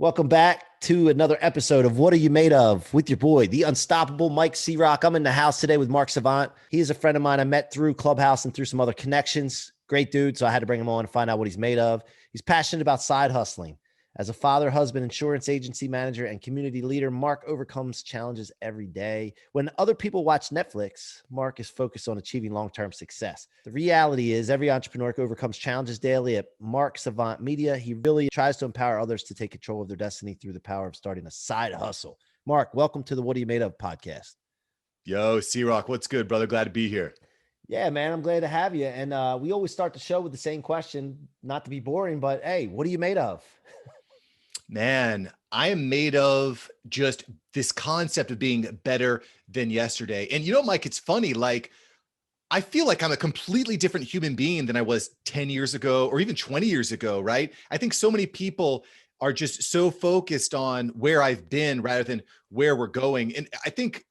Welcome back to another episode of What Are You Made Of with your boy, the unstoppable Mike C-Roc. I'm in the house today with Mark Savant. He is a friend of mine I met through Clubhouse and through some other connections. Great dude, so I had to bring him on and find out what he's made of. He's passionate about side hustling. As a father, husband, insurance agency manager, and community leader, Mark overcomes challenges every day. When other people watch Netflix, Mark is focused on achieving long-term success. The reality is every entrepreneur overcomes challenges daily. At Mark Savant Media, he really tries to empower others to take control of their destiny through the power of starting a side hustle. Mark, welcome to the What Are You Made Of podcast. Yo, C-Roc, what's good, brother? Glad to be here. Yeah, man, I'm glad to have you. And we always start the show with the same question, not to be boring, but hey, what are you made of? Man, I am made of just this concept of being better than yesterday. And you know, Mike, it's funny. I feel like I'm a completely different human being than I was 10 years ago or even 20 years ago, right? I think so many people are just so focused on where I've been rather than where we're going. And I think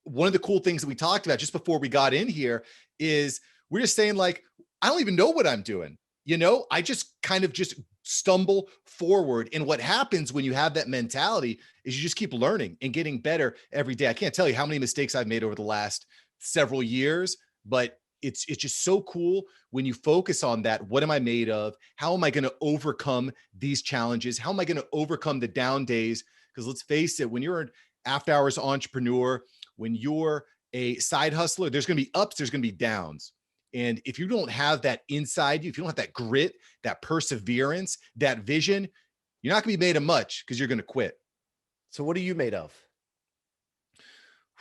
one of the cool things that we talked about just before we got in here is we're just saying I don't even know what I'm doing. I just kind of just stumble forward. And what happens when you have that mentality is you just keep learning and getting better every day. I can't tell you how many mistakes I've made over the last several years, but it's just so cool when you focus on that. What am I made of? How am I going to overcome these challenges? How am I going to overcome the down days? Because let's face it, when you're an after hours entrepreneur, when you're a side hustler, there's going to be ups, there's going to be downs. And if you don't have that inside you, if you don't have that grit, that perseverance, that vision, you're not going to be made of much because you're going to quit. So what are you made of?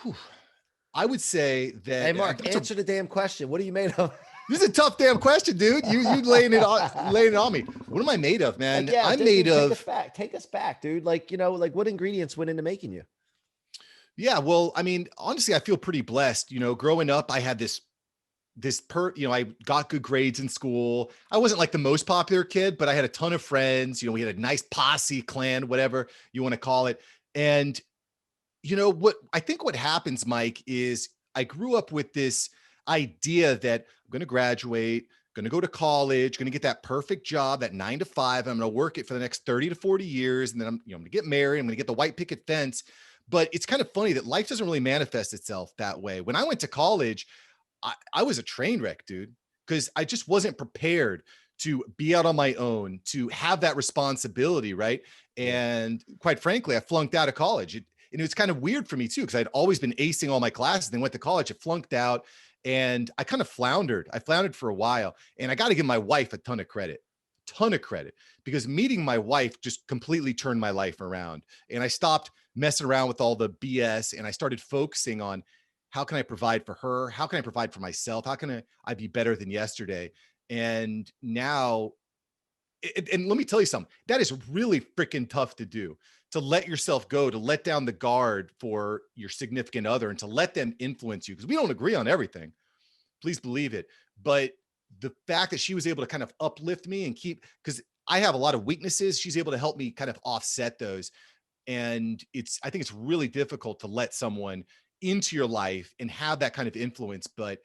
Whew. I would say that. Hey, Mark, answer the damn question. What are you made of? This is a tough damn question, dude. You laying it on me. What am I made of, man? I'm made of. Take us back, dude. What ingredients went into making you? Yeah, well, I mean, honestly, I feel pretty blessed. Growing up, I had I got good grades in school. I wasn't like the most popular kid, but I had a ton of friends. We had a nice posse, clan, whatever you want to call it. And what happens, Mike, is I grew up with this idea that I'm going to graduate, going to go to college, going to get that perfect job, that 9 to 5. I'm going to work it for the next 30 to 40 years. And then I'm going to get married. I'm going to get the white picket fence. But it's kind of funny that life doesn't really manifest itself that way. When I went to college, I was a train wreck, dude, because I just wasn't prepared to be out on my own, to have that responsibility, right? And quite frankly, I flunked out of college. And it was kind of weird for me too, because I'd always been acing all my classes. Then went to college, I flunked out, and I kind of floundered. I floundered for a while, and I got to give my wife a ton of credit, because meeting my wife just completely turned my life around. And I stopped messing around with all the BS, and I started focusing on how can I provide for her? How can I provide for myself? How can I be better than yesterday? And now, and let me tell you something, that is really freaking tough to do, to let yourself go, to let down the guard for your significant other and to let them influence you. Because we don't agree on everything. Please believe it. But the fact that she was able to kind of uplift me and because I have a lot of weaknesses, she's able to help me kind of offset those. And I think it's really difficult to let someone into your life and have that kind of influence. But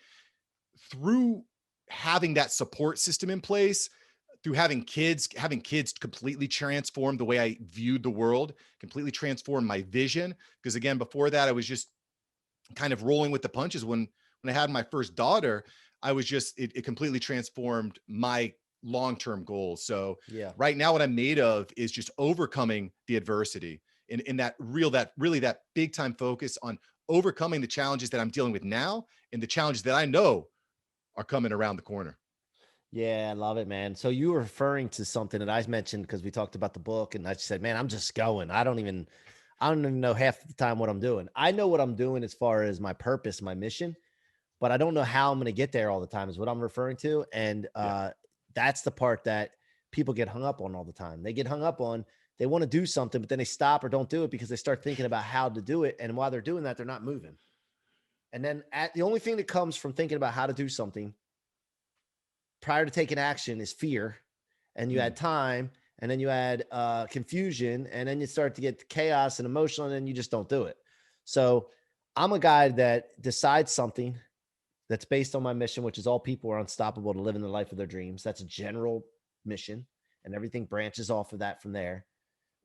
through having that support system in place, through having kids completely transformed the way I viewed the world, completely transformed my vision. Because again, before that, I was just kind of rolling with the punches. When I had my first daughter, I was just, it completely transformed my long-term goals. So right now what I'm made of is just overcoming the adversity in that big time focus on overcoming the challenges that I'm dealing with now and the challenges that I know are coming around the corner. Yeah, I love it, man. So you were referring to something that I mentioned because we talked about the book, and I just said, man, I'm just going. I don't even know half the time what I'm doing. I know what I'm doing as far as my purpose, my mission, but I don't know how I'm going to get there all the time is what I'm referring to. And that's the part that people get hung up on all the time. They get hung up on, they want to do something, but then they stop or don't do it because they start thinking about how to do it. And while they're doing that, they're not moving. And then the only thing that comes from thinking about how to do something prior to taking action is fear. And you add time, and then you add confusion, and then you start to get chaos and emotional, and then you just don't do it. So I'm a guy that decides something that's based on my mission, which is all people are unstoppable to live in the life of their dreams. That's a general mission, and everything branches off of that from there.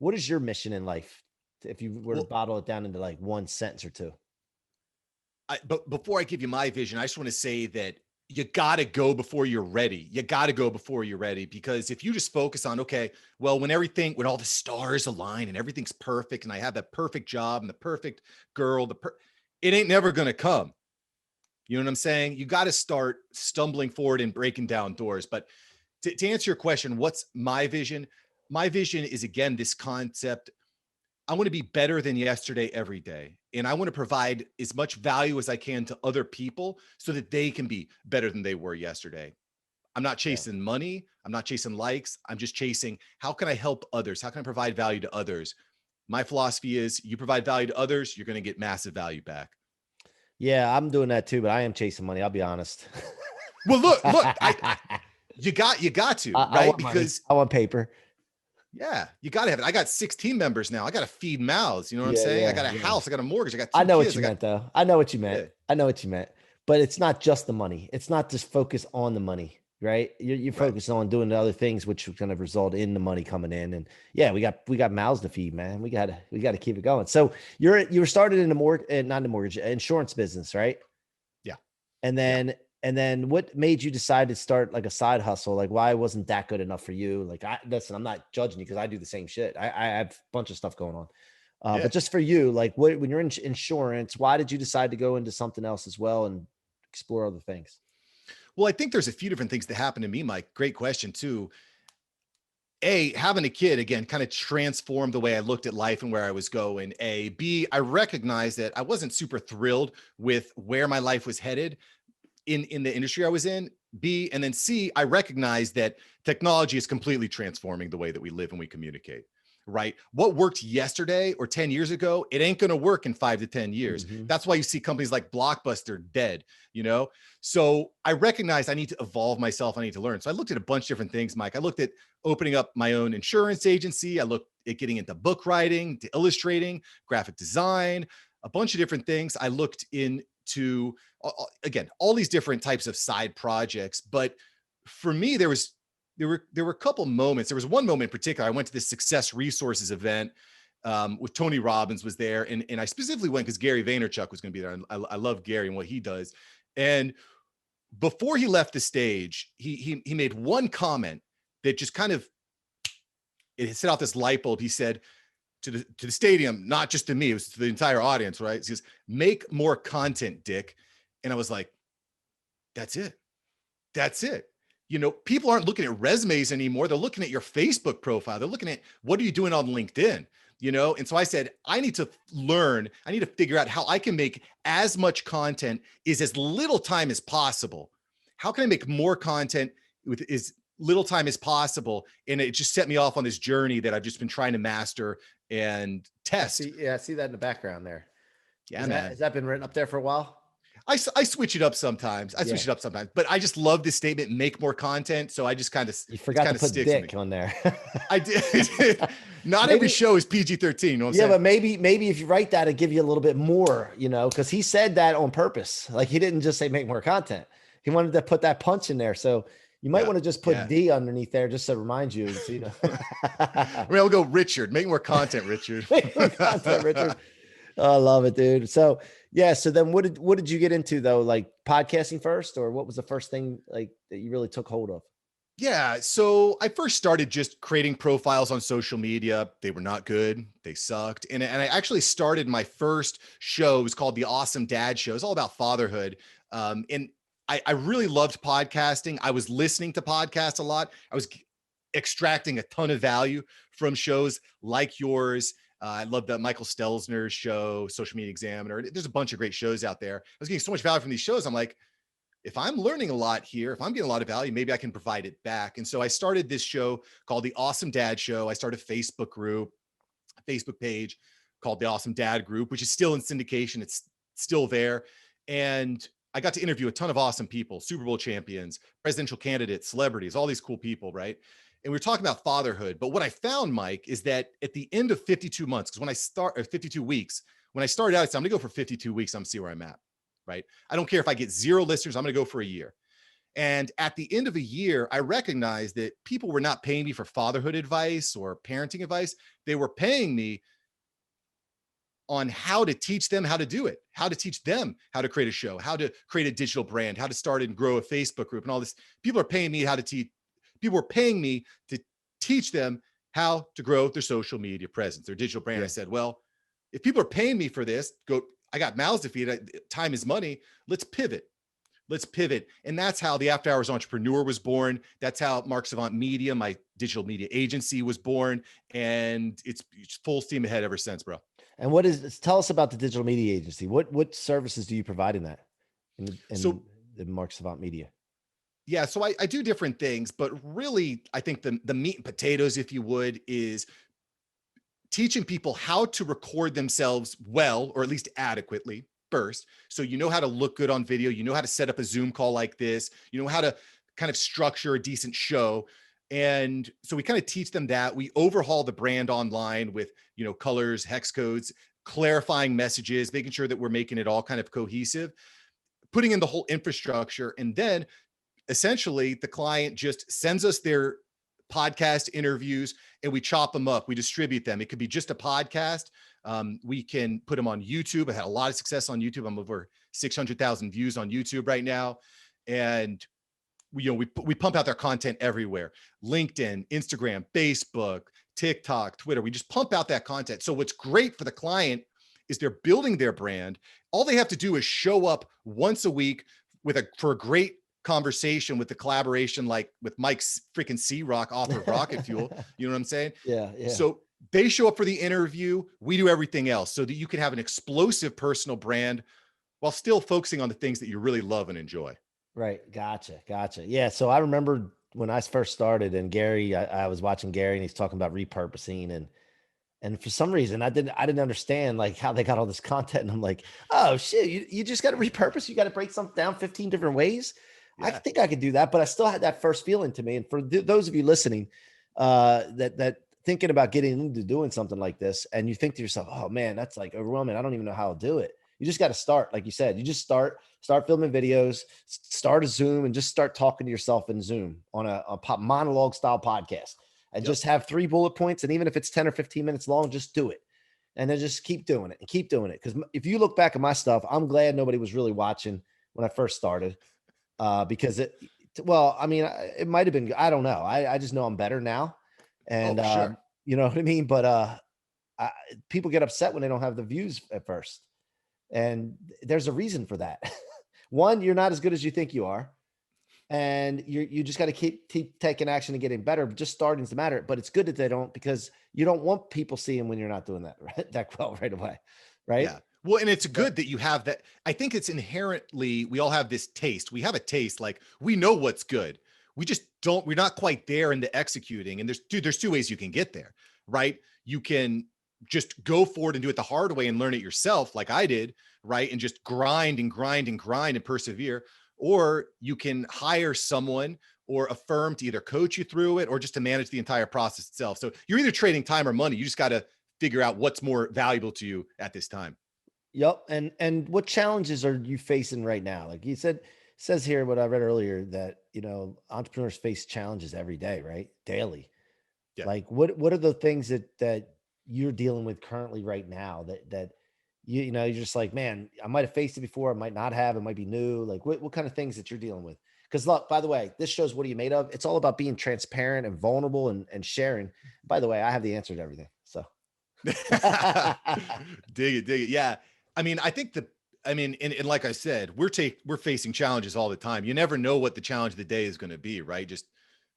What is your mission in life? If you were to Well, bottle it down into like one sentence or two. but before I give you my vision, I just want to say that you got to go before you're ready. You got to go before you're ready, because if you just focus on, okay, well, when all the stars align and everything's perfect and I have that perfect job and the perfect girl, it ain't never going to come. You know what I'm saying? You got to start stumbling forward and breaking down doors. But to answer your question, what's my vision? My vision is, again, this concept. I want to be better than yesterday every day. And I want to provide as much value as I can to other people so that they can be better than they were yesterday. I'm not Yeah. chasing money. I'm not chasing likes. I'm just chasing, how can I help others? How can I provide value to others? My philosophy is, you provide value to others, you're going to get massive value back. Yeah, I'm doing that too, but I am chasing money. I'll be honest. Well, look, you got to, I right? want money. Because I want paper. yeah, you got to have it. I got 6 team members now. I got to feed mouths. You know what I'm Yeah, saying? I yeah, got a yeah. house. I got a mortgage. I got I 2 know what kids. you I got, meant, though. I know what you meant. yeah, I know what you meant. But it's not just the money. It's not just focus on the money, right? You right. focus on doing the other things, which are going to result in the money coming in. And yeah, we got mouths to feed, man. We gotta keep it going. So you were started in the mortgage, not the mortgage, insurance business, right? Yeah. And Yeah. then what made you decide to start like a side hustle? Like, why wasn't that good enough for you? Like, listen, I'm not judging you because I do the same shit. I have a bunch of stuff going on. Yeah. But just for you, like, when you're in insurance, why did you decide to go into something else as well and explore other things? Well, I think there's a few different things that happened to me, Mike. Great question, too. A, having a kid, again, kind of transformed the way I looked at life and where I was going. A, B, I recognized that I wasn't super thrilled with where my life was headed in the industry I was in. B, and then C, I recognized that technology is completely transforming the way that we live and we communicate, right? What worked yesterday or 10 years ago, it ain't going to work in 5 to 10 years. Mhm. That's why you see companies like Blockbuster dead, you know? So I recognized I need to evolve myself. I need to learn. So I looked at a bunch of different things, Mike. I looked at opening up my own insurance agency. I looked at getting into book writing, to illustrating, graphic design, a bunch of different things. I looked into, again, all these different types of side projects. But for me, there were a couple moments. There was one moment in particular. I went to this Success Resources event with Tony Robbins was there, and I specifically went because Gary Vaynerchuk was going to be there. I love Gary and what he does. And before he left the stage, he made one comment that just kind of, it set off this light bulb. He said to the stadium, not just to me, it was to the entire audience, right? He says, "Make more content, Dick." And I was like, that's it. That's it. You know, people aren't looking at resumes anymore. They're looking at your Facebook profile. They're looking at, what are you doing on LinkedIn? You know, and so I said, I need to learn, I need to figure out how I can make as much content is as little time as possible. How can I make more content with as little time as possible? And it just set me off on this journey that I've just been trying to master and I test. see. Yeah, I see that in the background there. Yeah, Is that man. has that been written up there for a while? I switch it up sometimes. Yeah. But I just love this statement, make more content. So I just kind of, You it forgot to kind of put sticks with me. dick on there. I did. Not every Maybe. show is PG-13. You know what I'm Yeah, saying? but maybe if you write that, it'd give you a little bit more, because he said that on purpose. Like, he didn't just say make more content. He wanted to put that punch in there. So you might Yeah. want to just put Yeah. D underneath there just to remind you. So, I mean, I'll go Richard. Make more content, Richard. make more content, Richard. Oh, I love it, dude. So yeah. So then what did you get into though? Like podcasting first, or what was the first thing like that you really took hold of? Yeah. So I first started just creating profiles on social media. They were not good. They sucked. And I actually started my first show. It was called The Awesome Dad Show. It's all about fatherhood. And I really loved podcasting. I was listening to podcasts a lot. I was extracting a ton of value from shows like yours. I love the Michael Stelzner's show, Social Media Examiner. There's a bunch of great shows out there. I was getting so much value from these shows. I'm like, if I'm learning a lot here, if I'm getting a lot of value, maybe I can provide it back. And so I started this show called The Awesome Dad Show. I started a Facebook group, a Facebook page called The Awesome Dad Group, which is still in syndication. It's still there. And I got to interview a ton of awesome people, Super Bowl champions, presidential candidates, celebrities, all these cool people, right? And we were talking about fatherhood. But what I found, Mike, is that at the end of 52 months, because when I start, or 52 weeks, when I started out, I said, I'm going to go for 52 weeks. I'm going to see where I'm at, right? I don't care if I get 0 listeners. I'm going to go for a year. And at the end of a year, I recognized that people were not paying me for fatherhood advice or parenting advice. They were paying me on how to teach them how to do it, how to teach them how to create a show, how to create a digital brand, how to start and grow a Facebook group and all this. People are paying me how to teach. People are paying me to teach them how to grow their social media presence, their digital brand. Yeah. I said, well, if people are paying me for this, I got mouths to feed. Time is money. Let's pivot. Let's pivot. And that's how the After Hours Entrepreneur was born. That's how Mark Savant Media, my digital media agency, was born. And it's full steam ahead ever since, bro. And tell us about the digital media agency. What services do you provide in that? In the Mark Savant Media? Yeah, so I do different things, but really, I think the meat and potatoes, if you would, is teaching people how to record themselves well, or at least adequately first. So you know how to look good on video, you know how to set up a Zoom call like this, you know how to kind of structure a decent show. And so we kind of teach them that. We overhaul the brand online with, colors, hex codes, clarifying messages, making sure that we're making it all kind of cohesive, putting in the whole infrastructure. And then essentially the client just sends us their podcast interviews and we chop them up. We distribute them. It could be just a podcast. We can put them on YouTube. I had a lot of success on YouTube. I'm over 600,000 views on YouTube right now. And we pump out their content everywhere. LinkedIn, Instagram, Facebook, TikTok, Twitter. We just pump out that content. So what's great for the client is they're building their brand. All they have to do is show up once a week for a great conversation with the collaboration, like with Mike's freaking C-Roc, author of Rocket Fuel. You know what I'm saying? Yeah. So they show up for the interview. We do everything else so that you can have an explosive personal brand while still focusing on the things that you really love and enjoy. Right. Gotcha. Yeah. So I remember when I first started, and Gary, I was watching Gary and he's talking about repurposing, and for some reason I didn't understand like how they got all this content. And I'm like, oh shit, you just got to repurpose. You got to break something down 15 different ways. Yeah. I think I could do that, but I still had that first feeling to me. And for those of you listening, that thinking about getting into doing something like this, and you think to yourself, oh man, that's like overwhelming. I don't even know how to do it. You just got to start. Like you said, you just start filming videos, start a Zoom, and just start talking to yourself in Zoom on a monologue style podcast, and just have 3 bullet points. And even if it's 10 or 15 minutes long, just do it. And then just keep doing it and keep doing it. Because if you look back at my stuff, I'm glad nobody was really watching when I first started, because it might've been, I don't know. I just know I'm better now. And, sure. You know what I mean? But, people get upset when they don't have the views at first. And there's a reason for that. One, you're not as good as you think you are. And you just got to keep taking action and getting better. Just starting to matter. But it's good that they don't, because you don't want people seeing when you're not doing that that well right away. Right. Yeah. Well, and it's good that you have that. I think it's inherently, we all have this taste. We have a taste, like we know what's good. We just we're not quite there in the executing. And there's 2 ways you can get there, right? You can just go forward and do it the hard way and learn it yourself, like I did, right? And just grind and persevere. Or you can hire someone or a firm to either coach you through it or just to manage the entire process itself. So you're either trading time or money. You just got to figure out what's more valuable to you at this time. Yep. And what challenges are you facing right now? Like you says here, what I read earlier, that, entrepreneurs face challenges every day, right? Daily. Yeah. Like what are the things that you're dealing with currently right now that you're just like, man, I might have faced it before. I might not have, it might be new. Like what kind of things that you're dealing with? Because look, by the way, this shows what are you made of. It's all about being transparent and vulnerable and sharing. By the way, I have the answer to everything. So dig it. Yeah. I mean, I think and like I said, we're facing challenges all the time. You never know what the challenge of the day is going to be, right?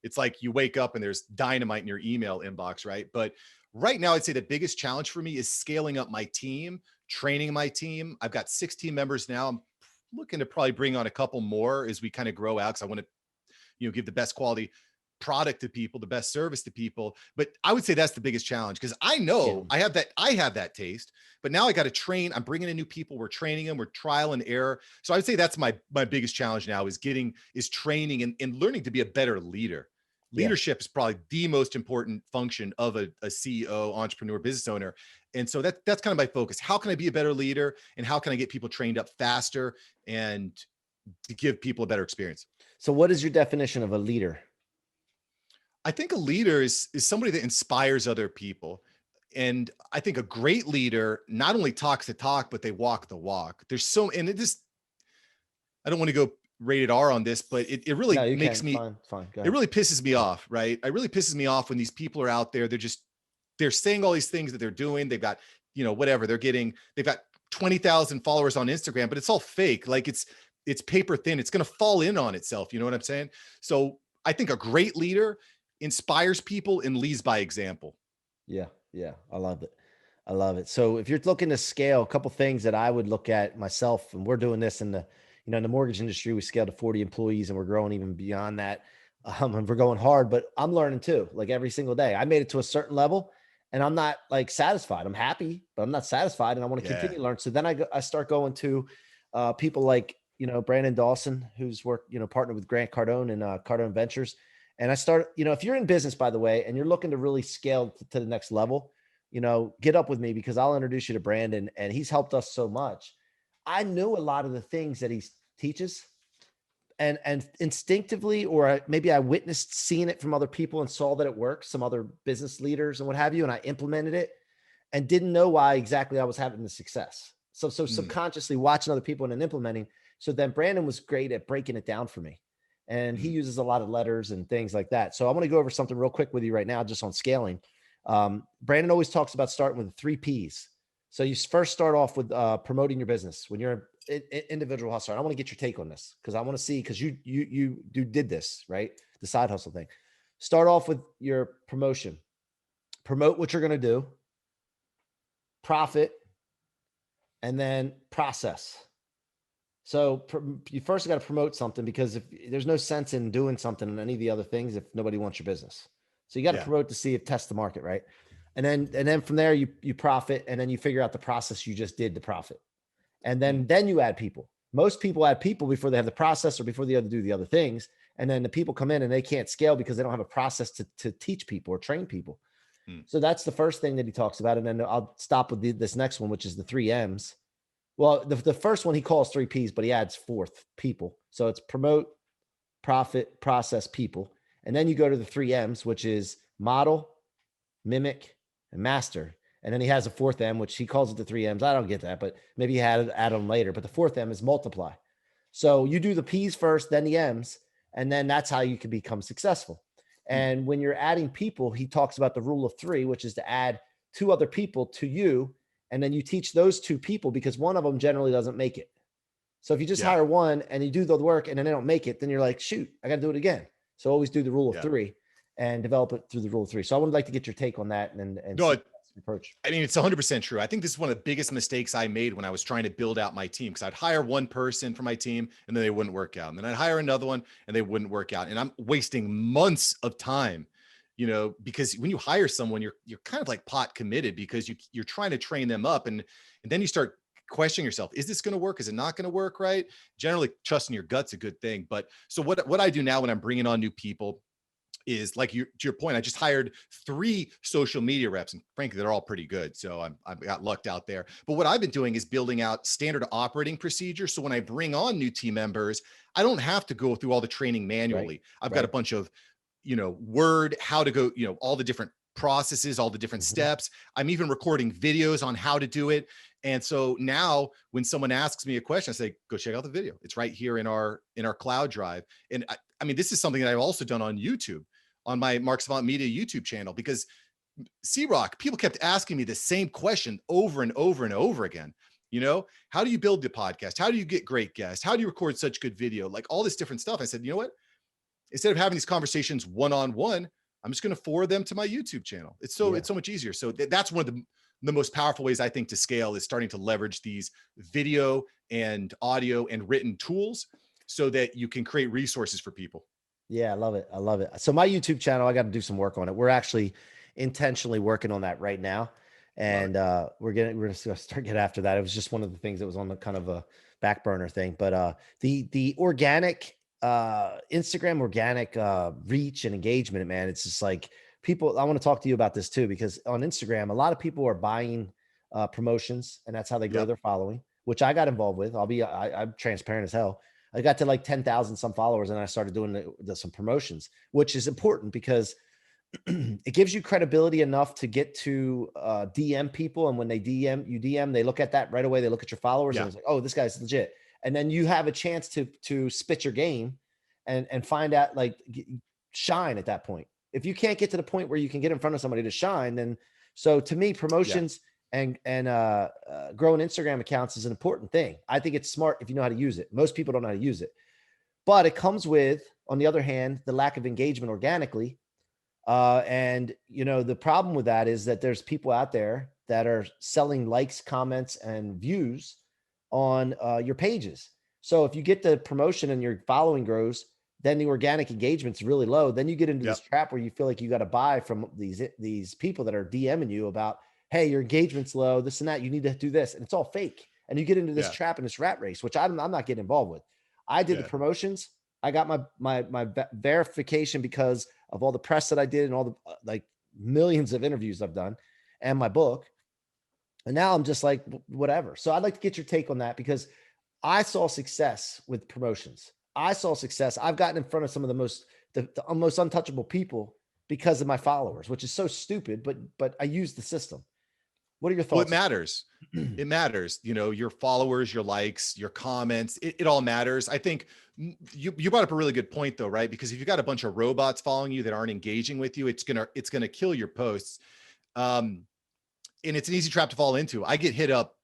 It's like you wake up and there's dynamite in your email inbox, right? But right now, I'd say the biggest challenge for me is scaling up my team, training my team. I've got 6 team members now. I'm looking to probably bring on a couple more as we kind of grow out, because I want to, give the best quality product to people, the best service to people. But I would say that's the biggest challenge, because I know I have that taste, but now I got to train. I'm bringing in new people. We're training them. We're trial and error. So I would say that's my biggest challenge now is training and learning to be a better leader. Yeah. Leadership is probably the most important function of a CEO, entrepreneur, business owner. And so that's kind of my focus. How can I be a better leader, and how can I get people trained up faster and to give people a better experience? So what is your definition of a leader? I think a leader is somebody that inspires other people. And I think a great leader not only talks the talk, but they walk the walk. And it just, I don't want to go rated R on this, but it No, really you makes can. me, Fine. Fine. Go it ahead. really pisses me off, right? It really pisses me off when these people are out there. They're saying all these things that they're doing. They've got, whatever they've got 20,000 followers on Instagram, but it's all fake. Like it's paper thin. It's going to fall in on itself. You know what I'm saying? So I think a great leader inspires people and leads by example. Yeah. Yeah. I love it. I love it. So if you're looking to scale, a couple things that I would look at myself, and we're doing this in the, in the mortgage industry, we scaled to 40 employees and we're growing even beyond that. And we're going hard, but I'm learning too, like every single day. I made it to a certain level and I'm not like satisfied. I'm happy, but I'm not satisfied and I want to continue to learn. So then I start going to people like, Brandon Dawson, who's worked, partnered with Grant Cardone and Cardone Ventures. And I start, if you're in business, by the way, and you're looking to really scale to the next level, get up with me because I'll introduce you to Brandon and he's helped us so much. I knew a lot of the things that he teaches and instinctively, or maybe I witnessed seeing it from other people and saw that it works, some other business leaders and what have you. And I implemented it and didn't know why exactly I was having the success. So subconsciously watching other people and then implementing. So then Brandon was great at breaking it down for me. And he uses a lot of letters and things like that. So I want to go over something real quick with you right now, just on scaling. Brandon always talks about starting with 3 P's. So you first start off with promoting your business when you're an individual hustler. I want to get your take on this because I want to see, because you did this, right? The side hustle thing. Start off with your promotion. Promote what you're going to do, profit, and then process. So you first got to promote something, because if there's no sense in doing something in any of the other things if nobody wants your business. So you got to promote to see if test the market, right? And then from there you profit, and then you figure out the process you just did to profit. And then you add people. Most people add people before they have the process or before they do the other things. And then the people come in and they can't scale because they don't have a process to teach people or train people. So that's the first thing that he talks about. And then I'll stop with this next one, which is the 3 M's. Well, the first one he calls 3 P's, but he adds 4th, people. So it's promote, profit, process, people. And then you go to the 3 M's, which is model, mimic, and master. And then he has a 4th M, which he calls it the 3 M's. I don't get that, but maybe he had add them later. But the 4th M is multiply. So you do the P's first, then the M's, and then that's how you can become successful. And when you're adding people, he talks about the rule of 3, which is to add 2 other people to you. And then you teach those 2 people, because one of them generally doesn't make it. So if you just hire one and you do the work and then they don't make it, then you're like, shoot, I got to do it again. So always do the rule of 3 and develop it through the rule of 3. So I would like to get your take on that and No, approach. I mean, it's 100% true. I think this is one of the biggest mistakes I made when I was trying to build out my team, because I'd hire one person for my team and then they wouldn't work out. And then I'd hire another one and they wouldn't work out. And I'm wasting months of time, because when you hire someone, you're kind of like pot committed, because you're trying to train them up. And then you start questioning yourself, is this going to work? Is it not going to work? Right. Generally trusting your gut's a good thing. But so what I do now when I'm bringing on new people is, like to your point, I just hired 3 social media reps, and frankly, they're all pretty good. So I've got lucked out there. But what I've been doing is building out standard operating procedures. So when I bring on new team members, I don't have to go through all the training manually. I've got a bunch of, word, how to go, all the different processes, all the different steps. I'm even recording videos on how to do it. And so now when someone asks me a question, I say, go check out the video. It's right here in our cloud drive. And I mean, this is something that I've also done on YouTube, on my Mark Savant Media YouTube channel, because C-Roc, people kept asking me the same question over and over and over again. How do you build the podcast? How do you get great guests? How do you record such good video? Like all this different stuff. I said, you know what? Instead of having these conversations one-on-one, I'm just going to forward them to my YouTube channel. It's so much easier. So that's one of the most powerful ways I think to scale, is starting to leverage these video and audio and written tools so that you can create resources for people. Yeah, I love it. I love it. So my YouTube channel, I got to do some work on it. We're actually intentionally working on that right now. And we're going to start getting after that. It was just one of the things that was on the kind of a back burner thing. But the organic Instagram, organic reach and engagement, man, it's just like people, I want to talk to you about this too, because on Instagram, a lot of people are buying promotions, and that's how they grow their following, which I got involved with. I'm transparent as hell. I got to like 10,000 some followers, and I started doing some promotions, which is important because it gives you credibility enough to get to DM people. And when they DM, they look at that right away. They look at your followers and Yeah. it's like, oh, this guy's legit. And then you have a chance to spit your game and find out, like, shine at that point. If you can't get to the point where you can get in front of somebody to shine, then so to me, Yeah. promotions and growing Instagram accounts is an important thing. I think it's smart if you know how to use it. Most people don't know how to use it, but it comes with, on the other hand, the lack of engagement organically. And the problem with that is that there's people out there that are selling likes, comments, and views on your pages. So if you get the promotion and your following grows, then the organic engagement's really low. Then you get into this Yep. trap where you feel like you got to buy from these people that are DMing you about, hey, your engagement's low, this and that. You need to do this, and it's all fake. And you get into this Yeah. trap and this rat race, which I'm not getting involved with. I did the Yeah. promotions. I got my verification because of all the press that I did and all the like millions of interviews I've done and my book. And now I'm just like, whatever. So I'd like to get your take on that, because I saw success with promotions. I saw success. I've gotten in front of some of the most untouchable people because of my followers, which is so stupid, but I use the system. What are your Well, it thoughts? matters. It matters. Your followers, your likes, your comments, it all matters. I think you brought up a really good point though, right? Because if you've got a bunch of robots following you that aren't engaging with you, it's gonna kill your posts. And it's an easy trap to fall into. I get hit up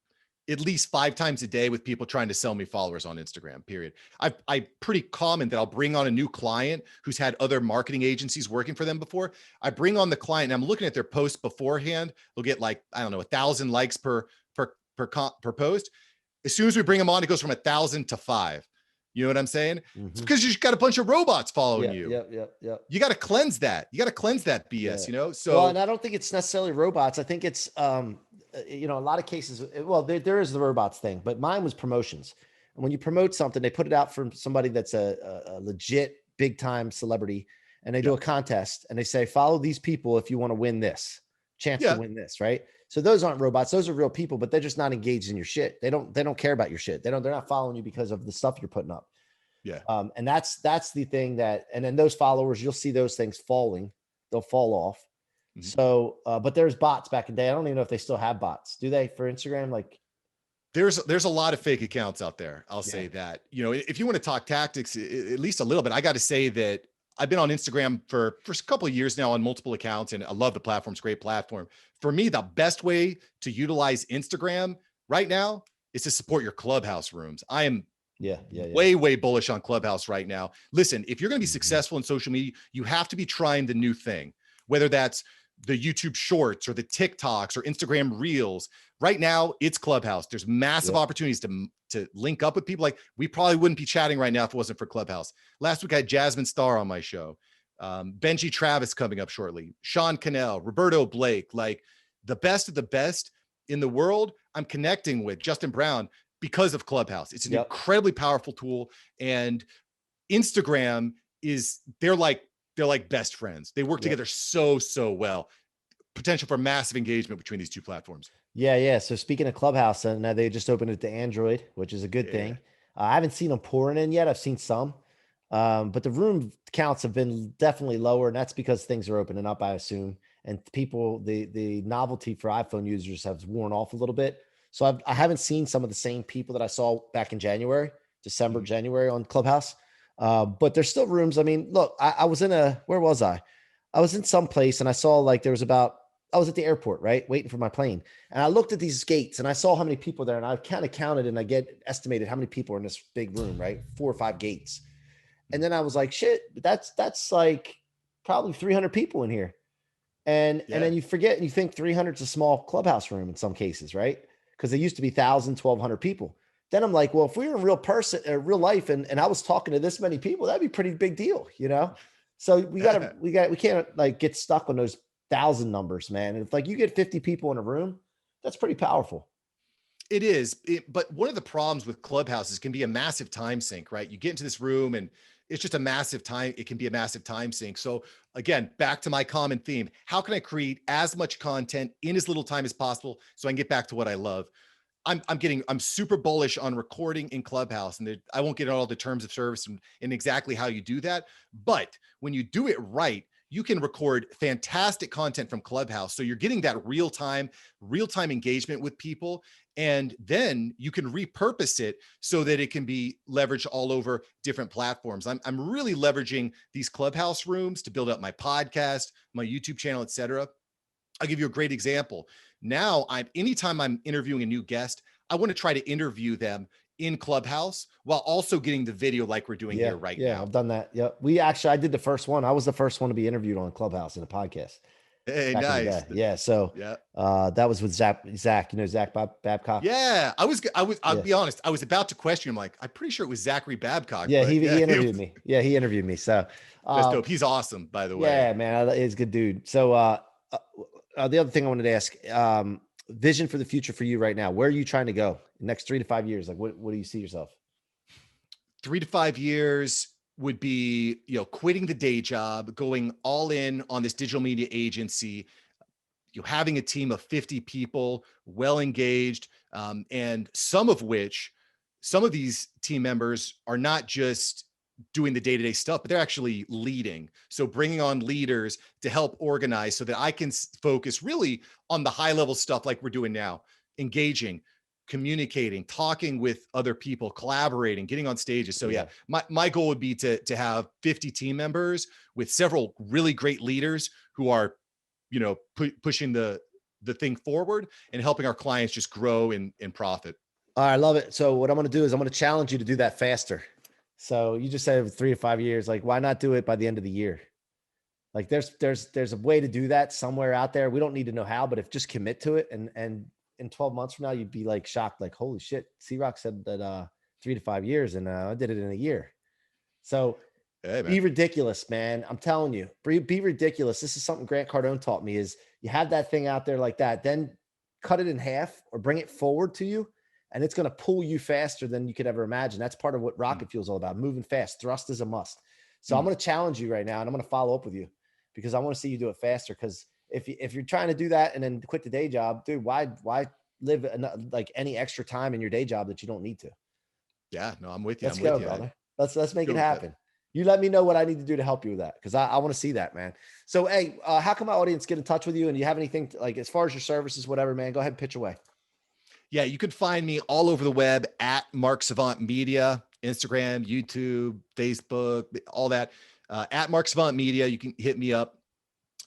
at least 5 times a day with people trying to sell me followers on Instagram, period. I pretty common that I'll bring on a new client who's had other marketing agencies working for them before. I bring on the client and I'm looking at their posts beforehand. They'll get like, I don't know, 1,000 likes per post. As soon as we bring them on, it goes from 1,000 to 5. You know what I'm saying? It's because you just got a bunch of robots following you. Yeah. You got to cleanse that. You got to cleanse that BS, Well, So and I don't think it's necessarily robots. I think it's a lot of cases. Well, there is the robots thing, but mine was promotions. And when you promote something, they put it out from somebody that's a legit big time celebrity, and they do yeah, a contest, and they say, follow these people if you want to win this chance to yeah, win this, right? So those aren't robots; those are real people, but they're just not engaged in your shit. They don't care about your shit. They're not following you because of the stuff you're putting up. yeah. And that's the thing and then those followers, you'll see those things falling. They'll fall off. Mhm. So, but there's bots back in the day. I don't even know if they still have bots. Do they for Instagram? Like, There's a lot of fake accounts out there. I'll yeah, say that. If you want to talk tactics, at least a little bit, I got to say that I've been on Instagram for a couple of years now on multiple accounts, and I love the platform. It's a great platform. For me, the best way to utilize Instagram right now is to support your Clubhouse rooms. I am yeah. way bullish on Clubhouse right now. Listen, if you're going to be Mhm. successful in social media, you have to be trying the new thing, whether that's the YouTube shorts or the TikToks or Instagram reels. Right now it's Clubhouse. There's massive Yep. opportunities to link up with people. Like, we probably wouldn't be chatting right now if it wasn't for Clubhouse. Last week I had Jasmine Starr on my show. Benji Travis coming up shortly, Sean Cannell, Roberto Blake, like the best of the best in the world. I'm connecting with Justin Brown because of Clubhouse. It's an Yep. incredibly powerful tool, and Instagram they're like best friends. They work Yep. together so well. Potential for massive engagement between these two platforms. Yeah. So speaking of Clubhouse, and now they just opened it to Android, which is a good Yeah. thing. I haven't seen them pouring in yet. I've seen some, but the room counts have been definitely lower, and that's because things are opening up, I assume. And people, the novelty for iPhone users has worn off a little bit. So I haven't seen some of the same people that I saw back in December, Mhm. January on Clubhouse. But there's still rooms. I mean, look, I was where was I? I was in some place and I saw like I was at the airport, right? Waiting for my plane. And I looked at these gates and I saw how many people there. And I kind of counted and I estimated how many people are in this big room, right? 4 or 5 gates. And then I was like, shit, that's like probably 300 people in here. And Yeah. then you forget and you think 300 is a small Clubhouse room in some cases, right? Because there used to be 1,200 people. Then I'm like, well, if we were in real life, and I was talking to this many people, that'd be a pretty big deal, you know? So we can't like get stuck on those 1,000 numbers, man. And if like you get 50 people in a room, that's pretty powerful. It is. But one of the problems with Clubhouse is can be a massive time sink, right? You get into this room and it's just a massive time. It can be a massive time sink. So again, back to my common theme. How can I create as much content in as little time as possible so I can get back to what I love? I'm super bullish on recording in Clubhouse, and I won't get into all the terms of service and exactly how you do that. But when you do it right, you can record fantastic content from Clubhouse. So you're getting that real-time engagement with people. And then you can repurpose it so that it can be leveraged all over different platforms. I'm really leveraging these Clubhouse rooms to build up my podcast, my YouTube channel, etc. I'll give you a great example. Now, anytime I'm interviewing a new guest, I want to try to interview them in Clubhouse while also getting the video like we're doing here right now. I've done that. Yeah. I did the first one. I was the first one to be interviewed on Clubhouse in a podcast. Hey, nice. Yeah. So that was with Zach, Zach Babcock. Yeah. I'll be honest. I was about to question him. Like, I'm pretty sure it was Zachary Babcock. Yeah. He interviewed me. Yeah. He interviewed me. So that's dope. He's awesome, by the way. Yeah, man. He's a good dude. So, the other thing I wanted to ask, vision for the future for you right now. Where are you trying to go the next 3 to 5 years? Like, what do you see yourself? 3 to 5 years would be, quitting the day job, going all in on this digital media agency, having a team of 50 people, well engaged, and some of these team members are not just doing the day-to-day stuff, but they're actually leading. So bringing on leaders to help organize so that I can focus really on the high level stuff like we're doing now, engaging, communicating, talking with other people, collaborating, getting on stages. So yeah, my goal would be to have 50 team members with several really great leaders who are, pushing the thing forward and helping our clients just grow in profit. All right, I love it. So what I'm going to do is I'm going to challenge you to do that faster. So you just said 3 to 5 years, like why not do it by the end of the year? Like there's a way to do that somewhere out there. We don't need to know how, but if just commit to it and in 12 months from now, you'd be like shocked, like, holy shit, C-Roc said that 3 to 5 years and I did it in a year. So be ridiculous, man. I'm telling you, be ridiculous. This is something Grant Cardone taught me is you have that thing out there like that, then cut it in half or bring it forward to you. And it's going to pull you faster than you could ever imagine. That's part of what rocket fuel is all about. Moving fast. Thrust is a must. So I'm going to challenge you right now, and I'm going to follow up with you because I want to see you do it faster. Because if you're trying to do that and then quit the day job, dude, why live like any extra time in your day job that you don't need to? Yeah, no, I'm with you. Let's go, brother. Let's make it happen. You let me know what I need to do to help you with that because I want to see that, man. So, hey, how can my audience get in touch with you? And you have anything like as far as your services, whatever, man? Go ahead and pitch away. Yeah, you can find me all over the web at Mark Savant Media, Instagram, YouTube, Facebook, all that. At Mark Savant Media, you can hit me up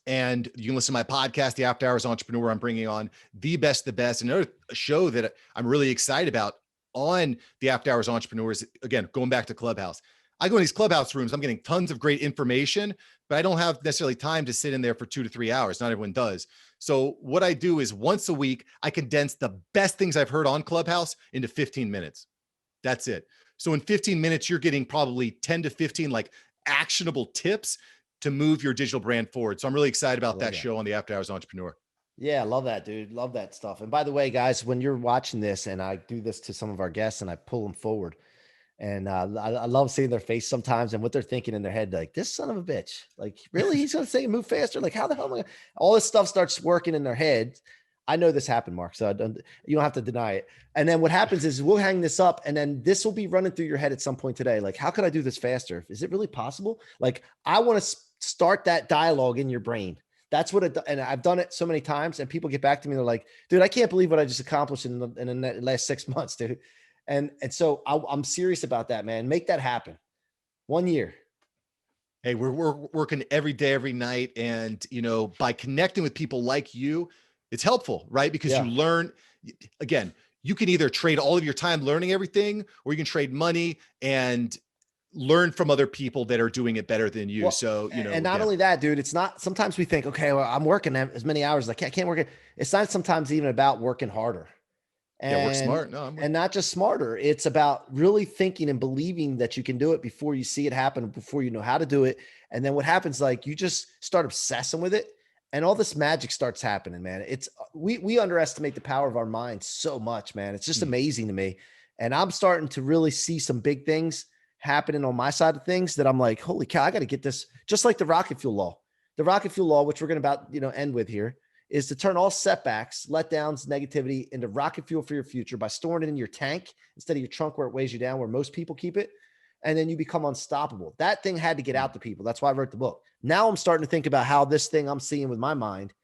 and you can listen to my podcast, The After Hours Entrepreneur. I'm bringing on the best. Another show that I'm really excited about on The After Hours Entrepreneurs. Again, going back to Clubhouse. I go in these Clubhouse rooms, I'm getting tons of great information, but I don't have necessarily time to sit in there for 2 to 3 hours. Not everyone does. So what I do is once a week, I condense the best things I've heard on Clubhouse into 15 minutes. That's it. So in 15 minutes, you're getting probably 10 to 15 like actionable tips to move your digital brand forward. So I'm really excited about that show on the After Hours Entrepreneur. Yeah, I love that, dude. Love that stuff. And by the way, guys, when you're watching this, and I do this to some of our guests and I pull them forward, and I love seeing their face sometimes and what they're thinking in their head. Like, this son of a bitch, like, really? He's going to say move faster? Like, how the hell am I? All this stuff starts working in their head. I know this happened, Mark. So you don't have to deny it. And then what happens is we'll hang this up and then this will be running through your head at some point today. Like, how can I do this faster? Is it really possible? Like, I want to start that dialogue in your brain. That's what and I've done it so many times and people get back to me. They're like, dude, I can't believe what I just accomplished in the last 6 months, dude. And so I'm serious about that, man. Make that happen. 1 year. Hey, we're working every day, every night. And, by connecting with people like you, it's helpful, right? Because you learn, again, you can either trade all of your time learning everything, or you can trade money and learn from other people that are doing it better than you. Well, so, and not only that, dude, it's not, sometimes we think, okay, well, I'm working as many hours as I can't work it. It's not sometimes even about working harder. And, work smart. And not just smarter. It's about really thinking and believing that you can do it before you see it happen, before you know how to do it. And then what happens, like you just start obsessing with it and all this magic starts happening, man. We underestimate the power of our minds so much, man. It's just amazing to me. And I'm starting to really see some big things happening on my side of things that I'm like, holy cow, I got to get this. Just like the rocket fuel law, which we're going to end with here, is to turn all setbacks, letdowns, negativity into rocket fuel for your future by storing it in your tank instead of your trunk where it weighs you down, where most people keep it. And then you become unstoppable. That thing had to get out to people. That's why I wrote the book. Now I'm starting to think about how this thing I'm seeing with my mind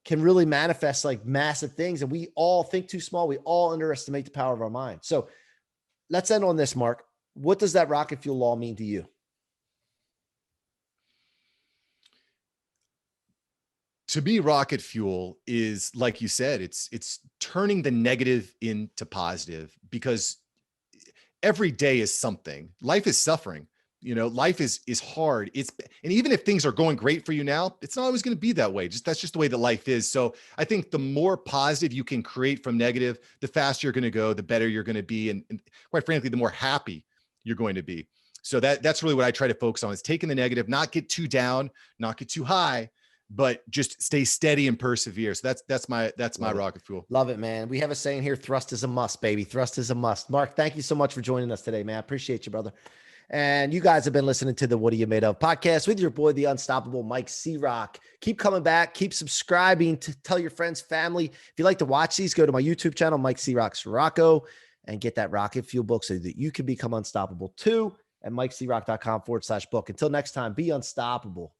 can really manifest like massive things. And we all think too small. We all underestimate the power of our mind. So let's end on this, Mark. What does that rocket fuel law mean to you? To me, rocket fuel is, like you said, it's turning the negative into positive, because every day is something. Life is suffering. Life is hard. And even if things are going great for you now, it's not always going to be that way. That's just the way that life is. So I think the more positive you can create from negative, the faster you're going to go, the better you're going to be. And quite frankly, the more happy you're going to be. So that's really what I try to focus on, is taking the negative, not get too down, not get too high, but just stay steady and persevere. So that's my rocket fuel. Love it, man. We have a saying here: thrust is a must, baby. Thrust is a must. Mark, thank you so much for joining us today, man. I appreciate you, brother. And you guys have been listening to the What Are You Made Of podcast with your boy, the unstoppable Mike C-Roc. Keep coming back. Keep subscribing. To tell your friends, family. If you like to watch these, go to my YouTube channel, Mike C-Roc Ciorrocco, and get that rocket fuel book so that you can become unstoppable too at MikeCroc.com/book. Until next time, be unstoppable.